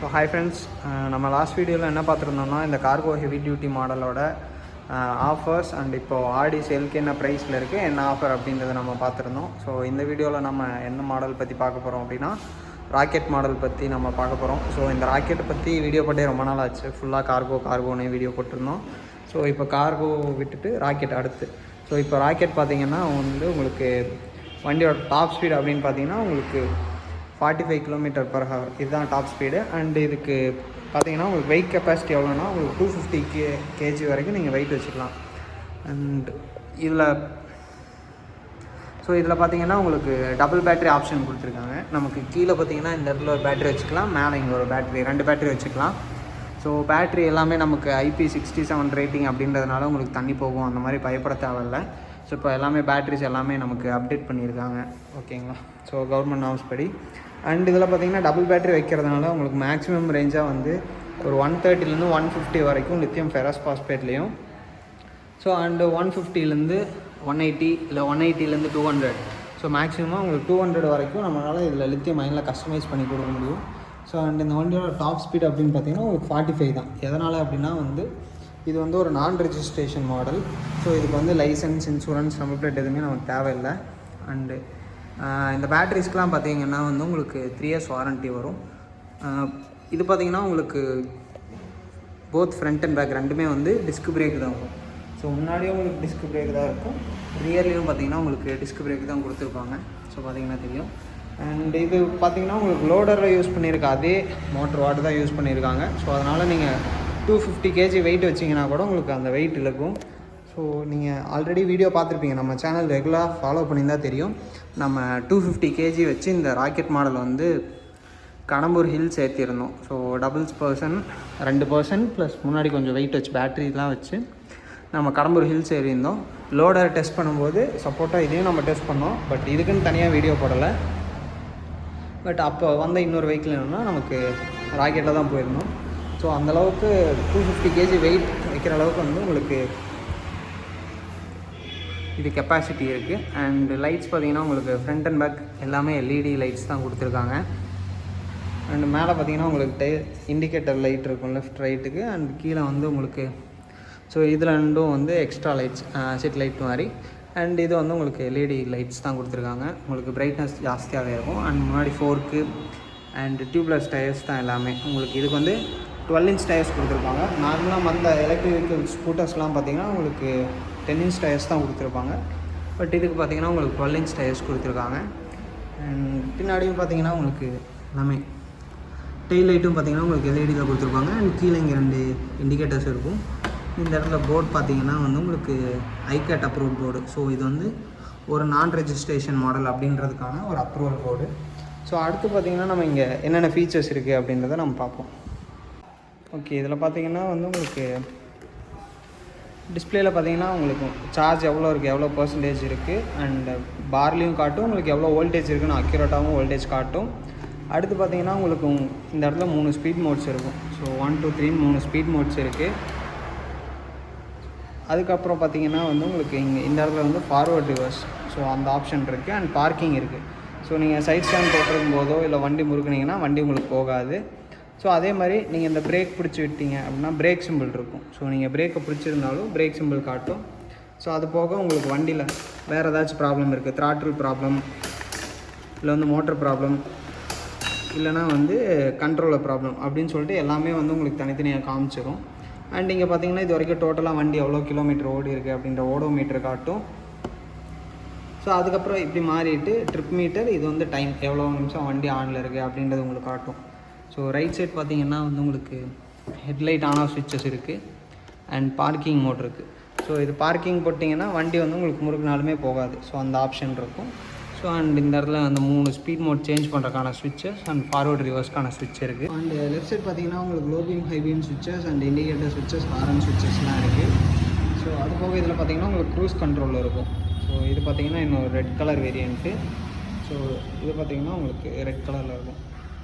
So hi friends, நம்ம last வீடியோவில் என்ன பார்த்துருந்தோம்னா இந்த கார்கோ ஹெவி டியூட்டி மாடலோட ஆஃபர்ஸ் அண்ட் இப்போது ஆடி சேலுக்கு என்ன ப்ரைஸில் இருக்குது, என்ன ஆஃபர் அப்படின்றத நம்ம பார்த்துருந்தோம். ஸோ இந்த வீடியோவில் நம்ம என்ன மாடல் பற்றி பார்க்க போகிறோம் அப்படின்னா ராக்கெட் மாடல் பற்றி நம்ம பார்க்க போகிறோம். ஸோ இந்த ராக்கெட்டை பற்றி வீடியோ போட்டே ரொம்ப நாள் ஆச்சு. ஃபுல்லாக கார்கோனே வீடியோ போட்டிருந்தோம். ஸோ இப்போ கார்கோ விட்டுட்டு ராக்கெட் அடுத்து. ஸோ இப்போ ராக்கெட் பார்த்திங்கன்னா வந்து உங்களுக்கு வண்டியோட டாப் ஸ்பீடு அப்படின்னு பார்த்தீங்கன்னா உங்களுக்கு 45 km/h இதுதான் டாப் ஸ்பீடு. அண்ட் இதுக்கு பார்த்தீங்கன்னா உங்களுக்கு வெயிட் கெப்பாசிட்டி எவ்வளோனா உங்களுக்கு 250 kg வரைக்கும் நீங்கள் வெயிட் வச்சுக்கலாம். அண்ட் இதில் பார்த்தீங்கன்னா உங்களுக்கு டபுள் பேட்டரி ஆப்ஷன் கொடுத்துருக்காங்க. நமக்கு கீழே பார்த்தீங்கன்னா இந்த இடத்துல ஒரு பேட்டரி வச்சுக்கலாம், மேலே இங்கே ஒரு பேட்டரி, 2 பேட்டரி வச்சுக்கலாம். ஸோ பேட்ரி எல்லாமே நமக்கு IP67 ரேட்டிங் அப்படின்றதுனால உங்களுக்கு தண்ணி போகும், அந்த மாதிரி பயப்பட தேவையில்லை. ஸோ இப்போ எல்லாமே பேட்ரிஸ் எல்லாமே நமக்கு அப்டேட் பண்ணியிருக்காங்க, ஓகேங்களா. ஸோ கவர்மெண்ட் நார்ம்ஸ் படி. அண்ட் இதில் பார்த்தீங்கன்னா டபுள் பேட்டரி வைக்கிறதுனால உங்களுக்கு மேக்ஸிமம் ரேஞ்சாக வந்து ஒரு 130 150 வரைக்கும் லித்தியம் ஃபெரஸ் பாஸ்பேட்லேயும், ஸோ அண்டு 150 180 இல்லை 180 200, ஸோ மேக்ஸிமம் உங்களுக்கு 200 வரைக்கும் நம்மளால் இதில் லித்தியம் அயனில் கஸ்டமைஸ் பண்ணி கொடுக்க முடியும். ஸோ அண்ட் இந்த வண்டியோட டாப் ஸ்பீட் அப்படின்னு பார்த்தீங்கன்னா உங்களுக்கு 45 தான். எதனால் அப்படின்னா வந்து இது வந்து ஒரு நான் ரெஜிஸ்ட்ரேஷன் மாடல். ஸோ இதுக்கு வந்து லைசன்ஸ், இன்சூரன்ஸ், நம்பர் பிளேட் எதுவுமே நமக்கு தேவையில்லை. அண்டு இந்த பேட்டரிஸ்க்கெலாம் பார்த்தீங்கன்னா வந்து உங்களுக்கு 3 years வாரண்ட்டி வரும். இது பார்த்திங்கன்னா உங்களுக்கு போத் ஃப்ரண்ட் அண்ட் பேக் ரெண்டுமே வந்து டிஸ்க் பிரேக் தான் வரும். ஸோ முன்னாடியும் உங்களுக்கு டிஸ்க் பிரேக் தான் இருக்கும், ரியர்லேயும் பார்த்திங்கன்னா உங்களுக்கு டிஸ்க் பிரேக் தான் கொடுத்துருப்பாங்க. ஸோ பார்த்திங்கன்னா தெரியும். அண்ட் இது பார்த்திங்கன்னா உங்களுக்கு லோடரில் யூஸ் பண்ணியிருக்க அதே மோட்டர் வாட் தான் யூஸ் பண்ணியிருக்காங்க. ஸோ அதனால் நீங்கள் 250 kg வெயிட் வச்சிங்கன்னா கூட உங்களுக்கு அந்த வெயிட் இருக்கும். ஸோ நீங்கள் ஆல்ரெடி வீடியோ பார்த்துருப்பீங்க, நம்ம சேனல் ரெகுலராக ஃபாலோ பண்ணியிருந்தால் தெரியும். நம்ம 250 kg வச்சு இந்த ராக்கெட் மாடல் வந்து கடம்பூர் ஹில்ஸ் ஏற்றிருந்தோம். So doubles person 2 person plus முன்னாடி கொஞ்சம் வெயிட் வச்சு பேட்டரிலாம் வச்சு நம்ம கடம்பூர் ஹில்ஸ் ஏறியிருந்தோம். லோடர் டெஸ்ட் பண்ணும்போது சப்போர்ட்டாக இதையும் நம்ம டெஸ்ட் பண்ணோம். பட் இதுக்குன்னு தனியாக வீடியோ போடலை. பட் அப்போ வந்த இன்னொரு வெஹிக்கிள் என்னென்னா நமக்கு ராக்கெட்டில் தான் போயிருந்தோம். ஸோ அந்தளவுக்கு 250 kg வெயிட் வைக்கிற அளவுக்கு வந்து உங்களுக்கு இது கெப்பாசிட்டி இருக்குது. அண்ட் லைட்ஸ் பார்த்திங்கன்னா உங்களுக்கு ஃப்ரண்ட் அண்ட் பேக் எல்லாமே LED லைட்ஸ் தான் கொடுத்துருக்காங்க. அண்ட் மேலே பார்த்திங்கன்னா உங்களுக்கு இண்டிகேட்டர் லைட் இருக்கும் லெஃப்ட் ரைட்டுக்கு. அண்ட் கீழே வந்து உங்களுக்கு ஸோ இதில் ரெண்டும் வந்து எக்ஸ்ட்ரா லைட்ஸ், செட் லைட் மாதிரி. அண்ட் இது வந்து உங்களுக்கு LED லைட்ஸ் தான் கொடுத்துருக்காங்க. உங்களுக்கு பிரைட்னஸ் ஜாஸ்தியாகவே இருக்கும். அண்ட் முன்னாடி ஃபோர்க்கு அண்ட் டியூப்லெஸ் டயர்ஸ் தான் எல்லாமே. உங்களுக்கு இதுக்கு வந்து 12 inch டயர்ஸ் கொடுத்துருப்பாங்க. நார்மலாக மற்ற எலக்ட்ரிக் வெஹிக்கிள் ஸ்கூட்டர்ஸ்லாம் பார்த்திங்கன்னா உங்களுக்கு 10 inch டயர்ஸ் தான் கொடுத்துருப்பாங்க. பட் இதுக்கு பார்த்திங்கன்னா உங்களுக்கு 12 inch டயர்ஸ் கொடுத்துருக்காங்க. அண்ட் பின்னாடியும் பார்த்திங்கன்னா உங்களுக்கு எல்லாமே டெயில் லைட்டும் பார்த்திங்கன்னா உங்களுக்கு LEDயில் கொடுத்துருப்பாங்க. அண்ட் கீழே இங்கே 2 இண்டிகேட்டர்ஸ் இருக்கும். இந்த இடத்துல போர்டு பார்த்திங்கன்னா வந்து உங்களுக்கு ஐகேட் அப்ரூவல் போர்டு. ஸோ இது வந்து ஒரு நான் ரெஜிஸ்ட்ரேஷன் மாடல் அப்படின்றதுக்கான ஒரு அப்ரூவல் போர்டு. ஸோ அடுத்து பார்த்திங்கன்னா நம்ம இங்கே என்னென்ன ஃபீச்சர்ஸ் இருக்குது அப்படின்றத நம்ம பார்ப்போம். ஓகே, இதில் பார்த்திங்கன்னா வந்து உங்களுக்கு டிஸ்பிளேயில் பார்த்திங்கன்னா உங்களுக்கு சார்ஜ் எவ்வளோ இருக்குது, எவ்வளோ பர்சன்டேஜ் இருக்குது, அண்ட் பார்லேயும் காட்டும், உங்களுக்கு எவ்வளோ வோல்டேஜ் இருக்குன்னு அக்யூரேட்டாகவும் வோல்டேஜ் காட்டும். அடுத்து பார்த்திங்கன்னா உங்களுக்கு இந்த இடத்துல 3 ஸ்பீட் மோட்ஸ் இருக்கும். ஸோ 1 2 3 3 ஸ்பீட் மோட்ஸ் இருக்குது. அதுக்கப்புறம் பார்த்திங்கன்னா வந்து உங்களுக்கு இங்கே இந்த இடத்துல வந்து ஃபார்வர்ட் ரிவர்ஸ், ஸோ அந்த ஆப்ஷன் இருக்குது. அண்ட் பார்க்கிங் இருக்குது. ஸோ நீங்கள் சைட் ஸ்டாண்ட் போட்டிருக்கும் போதோ இல்லை வண்டி முறுக்குனிங்கன்னா வண்டி உங்களுக்கு போகாது. ஸோ அதே மாதிரி நீங்கள் இந்த பிரேக் பிடிச்சி விட்டீங்க அப்படின்னா பிரேக் சிம்பிள் இருக்கும். ஸோ நீங்கள் பிரேக்கை பிடிச்சிருந்தாலும் பிரேக் சிம்பிள் காட்டும். ஸோ அது போக உங்களுக்கு வண்டியில் வேறு ஏதாச்சும் ப்ராப்ளம் இருக்குது, த்ராட்டில் ப்ராப்ளம் இல்லை வந்து மோட்டர் ப்ராப்ளம் இல்லைனா வந்து கண்ட்ரோலர் ப்ராப்ளம் அப்படின்னு சொல்லிட்டு எல்லாமே வந்து உங்களுக்கு தனித்தனியாக காமிச்சிடும். அண்ட் இங்கே பார்த்தீங்கன்னா இது வரைக்கும் டோட்டலாக வண்டி எவ்வளோ கிலோமீட்டர் ஓடி இருக்குது அப்படின்ற ஓடோமீட்டர் காட்டும். ஸோ அதுக்கப்புறம் இப்படி மாறிட்டு ட்ரிப் மீட்டர், இது வந்து டைம் எவ்வளோ நிமிஷம் வண்டி ஆனில் இருக்குது அப்படின்றது உங்களுக்கு காட்டும். ஸோ ரைட் சைட் பார்த்திங்கன்னா வந்து உங்களுக்கு ஹெட்லைட் ஆன் ஆஃப் ஸ்விட்சஸ் இருக்குது. அண்ட் பார்க்கிங் மோட் இருக்குது. ஸோ இது பார்க்கிங் போட்டிங்கன்னா வண்டி வந்து உங்களுக்கு முறுக்குனாலுமே போகாது. ஸோ அந்த ஆப்ஷன் இருக்கும். ஸோ அண்ட் இந்த இடத்துல அந்த 3 ஸ்பீட் மோட் சேஞ்ச் பண்ணுறதுக்கான ஸ்விட்சஸ் அண்ட் ஃபார்வர்ட் ரிவர்ஸ்க்கான ஸ்விட்ச் இருக்குது. அண்ட் லெஃப்ட் சைட் பார்த்திங்கன்னா உங்களுக்கு low beam, high beam ஸ்விட்சஸ் and indicator ஸ்விட்சஸ், horn ஸ்விட்சஸ்லாம் இருக்குது. ஸோ அது போக இதில் பார்த்திங்கன்னா உங்களுக்கு க்ரூஸ் கண்ட்ரோல் இருக்கும். ஸோ இது பார்த்திங்கன்னா இன்னொரு ரெட் கலர் வேரியண்ட்டு. ஸோ இது பார்த்திங்கன்னா உங்களுக்கு ரெட் கலரில் இருக்கும்.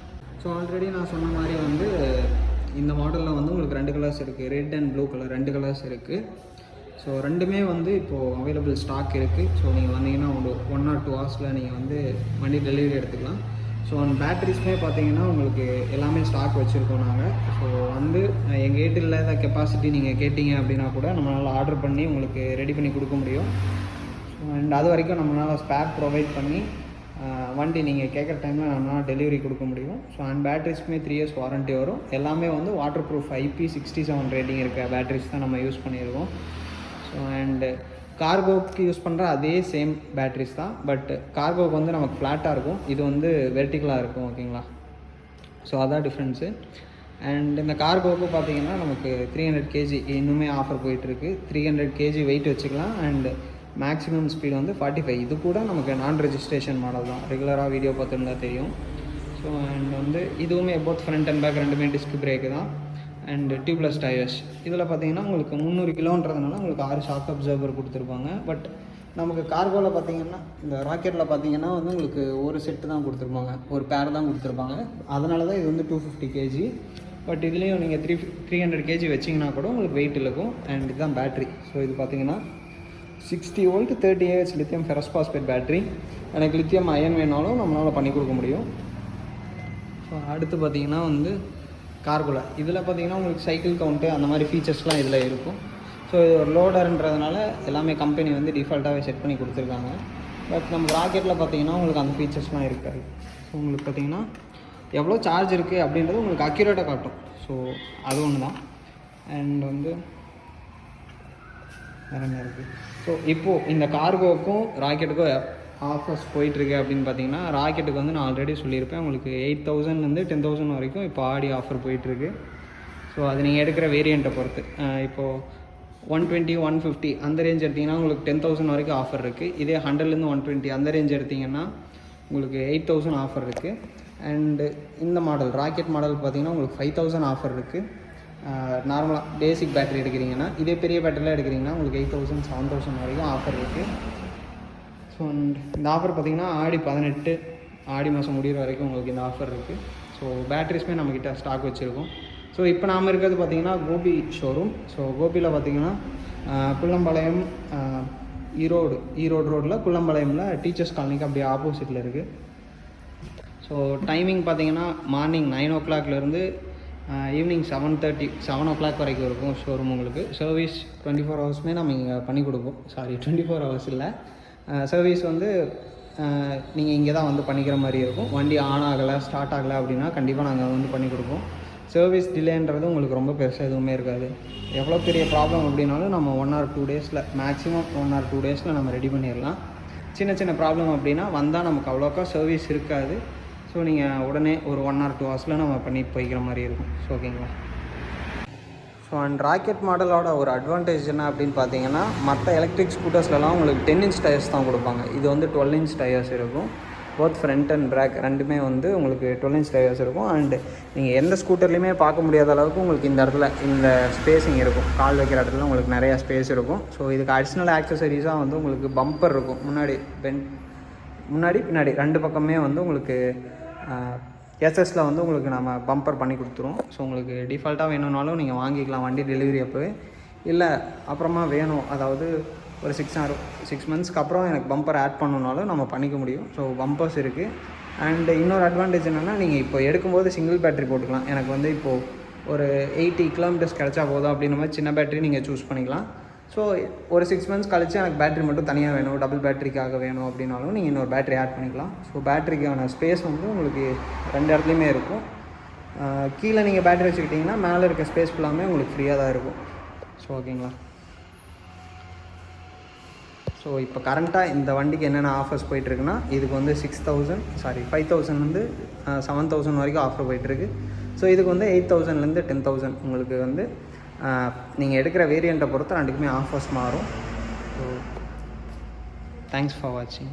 ஸோ ஆல்ரெடி நான் சொன்ன மாதிரி வந்து இந்த மாடலில் வந்து உங்களுக்கு 2 கலர்ஸ் இருக்குது, red and blue colour 2 colours இருக்குது. ஸோ ரெண்டுமே வந்து இப்போது அவைலபிள் ஸ்டாக் இருக்குது. ஸோ நீங்கள் வந்தீங்கன்னா ஒரு 1 or 2 hours நீங்கள் வந்து வண்டி டெலிவரி எடுத்துக்கலாம். ஸோ அந்த பேட்ரிஸ்மே பார்த்தீங்கன்னா உங்களுக்கு எல்லாமே ஸ்டாக் வச்சுருக்கோம் நாங்கள். ஸோ வந்து எங்கள் ஏட்டில் இல்லாத கெப்பாசிட்டி நீங்கள் கேட்டிங்க அப்படின்னா கூட நம்மளால் ஆர்டர் பண்ணி உங்களுக்கு ரெடி பண்ணி கொடுக்க முடியும். ஸோ அண்ட் அது வரைக்கும் நம்மளால் ஸ்பேர் ப்ரொவைட் பண்ணி வண்டி நீங்கள் கேட்குற டைமில் நம்மளால் டெலிவரி கொடுக்க முடியும். ஸோ அண்ட் பேட்ரிஸ்க்குமே 3 years வாரண்ட்டி வரும். எல்லாமே வந்து வாட்டர் ப்ரூஃப் IP67 ரேட்டிங் இருக்க பேட்ரிஸ் தான் நம்ம யூஸ் பண்ணியிருக்கோம். ஸோ அண்டு கார்கோவுக்கு யூஸ் பண்ணுற அதே சேம் பேட்ரிஸ் தான். பட் கார்கோவுக்கு வந்து நமக்கு ஃப்ளாட்டாக இருக்கும், இது வந்து வெர்டிகலாக இருக்கும். ஓகேங்களா? ஸோ அதான் டிஃப்ரென்ஸு. அண்ட் இந்த கார்கோவுக்கு பார்த்தீங்கன்னா நமக்கு 300 kg இன்னுமே ஆஃபர் போயிட்டுருக்கு. 300 kg வெயிட் வச்சுக்கலாம். அண்டு மேக்ஸிமம் ஸ்பீடு வந்து 45. இது கூட நமக்கு நான் ரெஜிஸ்ட்ரேஷன் மாடல் தான். ரெகுலராக வீடியோ பார்த்துருந்தா தெரியும். ஸோ அண்ட் வந்து இதுவுமே போத் ஃப்ரண்ட் அண்ட் பேக் ரெண்டுமே டிஸ்க் பிரேக்கு தான். And tubeless tyres. இதில் பார்த்தீங்கன்னா உங்களுக்கு 300 கிலோன்றதுனால உங்களுக்கு 6 ஷாக் அப்சர்வர் கொடுத்துருப்பாங்க. பட் நமக்கு கார்கோவில் பார்த்தீங்கன்னா இந்த ராக்கெட்டில் பார்த்தீங்கன்னா வந்து உங்களுக்கு ஒரு செட்டு தான் கொடுத்துருப்பாங்க, ஒரு பேர் தான் கொடுத்துருப்பாங்க. அதனால தான் இது வந்து 250 kg. பட் இதுலேயும் நீங்கள் 300 kg வச்சிங்கன்னா கூட உங்களுக்கு வெயிட் இருக்கும். அண்ட் இதுதான் பேட்ரி. ஸோ இது பார்த்தீங்கன்னா 60 volt 30 Ah லித்தியம் ஃபெரஸ்பாஸ்பேட் பேட்ரி. எனக்கு லித்தியம் அயன் வேணாலும் நம்மளால் பண்ணி கொடுக்க முடியும். ஸோ அடுத்து பார்த்தீங்கன்னா வந்து கார்கோவில் இதில் பார்த்தீங்கன்னா உங்களுக்கு சைக்கிள் கவுண்ட்டு அந்த மாதிரி ஃபீச்சர்ஸ்லாம் இதில் இருக்கும். ஸோ இது ஒரு லோடர்ன்றதுனால எல்லாமே கம்பெனி வந்து டிஃபால்ட்டாகவே செட் பண்ணி கொடுத்துருக்காங்க. பட் நம்ம ராக்கெட்டில் பார்த்தீங்கன்னா உங்களுக்கு அந்த ஃபீச்சர்ஸ்லாம் இருக்காது. ஸோ உங்களுக்கு பார்த்தீங்கன்னா எவ்வளோ சார்ஜ் இருக்குது அப்படின்றது உங்களுக்கு அக்யூரேட்டாக காட்டும். ஸோ அது ஒன்று தான். அண்ட் வந்து வேறு என்ன இருக்குது? ஸோ இப்போது இந்த கார்கோவுக்கும் ராக்கெட்டுக்கும் ஆஃபர்ஸ் போயிட்டுருக்கு அப்படின்னு பார்த்தீங்கன்னா, ராக்கெட்டுக்கு வந்து நான் ஆல்ரெடி சொல்லியிருப்பேன் உங்களுக்கு 8,000 10,000 வரைக்கும் இப்போ ஆடி ஆஃபர் போயிட்டுருக்கு. ஸோ அது நீங்கள் எடுக்கிற வேரியண்ட்டை பொறுத்து. இப்போது 120 150 அந்த ரேஞ்ச் எடுத்திங்கன்னா உங்களுக்கு 10,000 வரைக்கும் ஆஃபர் இருக்குது. இதே 100 120 அந்த ரேஞ்ச் எடுத்திங்கன்னா உங்களுக்கு 8,000 ஆஃபர் இருக்குது. அண்டு இந்த மாடல் ராக்கெட் மாடல் பார்த்திங்கன்னா உங்களுக்கு 5,000 ஆஃபர் இருக்குது. நார்மலாக பேசிக் பேட்டரி எடுக்கிறீங்கன்னா. இதே பெரிய பேட்டரிலாம் எடுக்கிறீங்கன்னா உங்களுக்கு 8,000 7,000 வரைக்கும் ஆஃபர் இருக்குது. ஸோ இந்த ஆஃபர் பார்த்திங்கன்னா ஆடி 18 ஆடி மாதம் முடிகிற வரைக்கும் உங்களுக்கு இந்த ஆஃபர் இருக்குது. ஸோ பேட்டரிஸுமே நம்மக்கிட்ட ஸ்டாக் வச்சுருக்கோம். ஸோ இப்போ நாம் இருக்கிறது பார்த்திங்கன்னா கோபி ஷோரூம். ஸோ கோபியில் பார்த்திங்கன்னா குள்ளம்பாளையம் ஈரோடு ரோட்டில் குள்ளம்பாளையமில் டீச்சர்ஸ் காலனிக்கு அப்படியே ஆப்போசிட்டில் இருக்குது. ஸோ டைமிங் பார்த்திங்கன்னா மார்னிங் 9 o'clockலேருந்து ஈவினிங் 7 o'clock வரைக்கும் இருக்கும் ஷோரூம். உங்களுக்கு சர்வீஸ் 24 hours நம்ம இங்கே பண்ணி கொடுப்போம். 24 hours இல்லை, சர்வீஸ் வந்து நீங்கள் இங்கே தான் வந்து பண்ணிக்கிற மாதிரி இருக்கும். வண்டி ஆன் ஆகலை ஸ்டார்ட் ஆகலை அப்படின்னா கண்டிப்பாக நாங்கள் வந்து பண்ணி கொடுப்போம். சர்வீஸ் டிலேன்றது உங்களுக்கு ரொம்ப பெருசாக எதுவுமே இருக்காது. எவ்வளோ பெரிய ப்ராப்ளம் அப்படின்னாலும் நம்ம 1 or 2 days maximum 1 or 2 days நம்ம ரெடி பண்ணிடலாம். சின்ன ப்ராப்ளம் அப்படின்னா வந்தால் நமக்கு அவ்வளோக்கா சர்வீஸ் இருக்காது. ஸோ நீங்கள் உடனே ஒரு 1 or 2 hours நம்ம பண்ணி போய்க்கிற மாதிரி இருக்கும். ஸோ ஓகேங்களா? ஸோ அண்ட் ராக்கெட் மாடலோட ஒரு அட்வான்டேஜ் என்ன அப்படின்னு பார்த்தீங்கன்னா, மற்ற எலக்ட்ரிக் ஸ்கூட்டர்ஸ்லாம் உங்களுக்கு 10 inch டயர்ஸ் தான் கொடுப்பாங்க. இது வந்து 12 inch டயர்ஸ் இருக்கும். போத் ஃப்ரண்ட் அண்ட் பேக் ரெண்டுமே வந்து உங்களுக்கு 12 inch டயர்ஸ் இருக்கும். அண்டு நீங்கள் எந்த ஸ்கூட்டர்லேயுமே பார்க்க முடியாத அளவுக்கு உங்களுக்கு இந்த இடத்துல இந்த ஸ்பேஸிங் இருக்கும். கால் வைக்கிற இடத்துல உங்களுக்கு நிறையா ஸ்பேஸ் இருக்கும். ஸோ இதுக்கு அடிஷ்னல் ஆக்சசரிஸாக வந்து உங்களுக்கு பம்பர் இருக்கும். முன்னாடி பின்னாடி 2 பக்கமே வந்து உங்களுக்கு எஸ்எஸில் வந்து உங்களுக்கு நம்ம பம்பர் பண்ணி கொடுத்துருவோம். ஸோ உங்களுக்கு டிஃபால்ட்டாக வேணும்னாலும் நீங்கள் வாங்கிக்கலாம் வண்டி டெலிவரி அப்போவே. இல்லை அப்புறமா வேணும், அதாவது ஒரு 6 monthsக்கு அப்புறம் எனக்கு பம்பர் ஆட் பண்ணணுன்னாலும் நம்ம பண்ணிக்க முடியும். ஸோ பம்பர்ஸ் இருக்குது. அண்டு இன்னொரு அட்வான்டேஜ் என்னென்னா, நீங்கள் இப்போ எடுக்கும்போது சிங்கிள் பேட்டரி போட்டுக்கலாம். எனக்கு வந்து இப்போது ஒரு 80 kilometers கிடச்சா போதும் அப்படின்ற மாதிரி சின்ன பேட்டரி நீங்கள் சூஸ் பண்ணிக்கலாம். ஸோ ஒரு 6 months கழிச்சு எனக்கு பேட்டரி மட்டும் தனியாக வேணும், டபுள் பேட்டரிக்காக வேணும் அப்படின்னாலும் நீங்கள் இன்னொரு பேட்டரி ஆட் பண்ணிக்கலாம். ஸோ பேட்டரிக்கான ஸ்பேஸ் வந்து உங்களுக்கு 2 இடத்துலையுமே இருக்கும். கீழே நீங்கள் பேட்டரி வச்சுக்கிட்டிங்கன்னா மேலே இருக்க ஸ்பேஸ் ஃபுல்லாமே உங்களுக்கு ஃப்ரீயாக தான் இருக்கும். ஸோ ஓகேங்களா? ஸோ இப்போ கரண்ட்டாக இந்த வண்டிக்கு என்னென்ன ஆஃபர்ஸ் போயிட்டுருக்குன்னா, இதுக்கு வந்து 5,000 7,000 வரைக்கும் ஆஃபர் போயிட்டுருக்கு. ஸோ இதுக்கு வந்து 8,000 10,000 உங்களுக்கு வந்து நீங்கள் எடுக்கிற வேரியண்ட்டை பொறுத்து ரெண்டுக்குமே ஆஃபர்ஸ் மாறும். ஸோ தேங்க்ஸ் ஃபார் வாட்சிங்.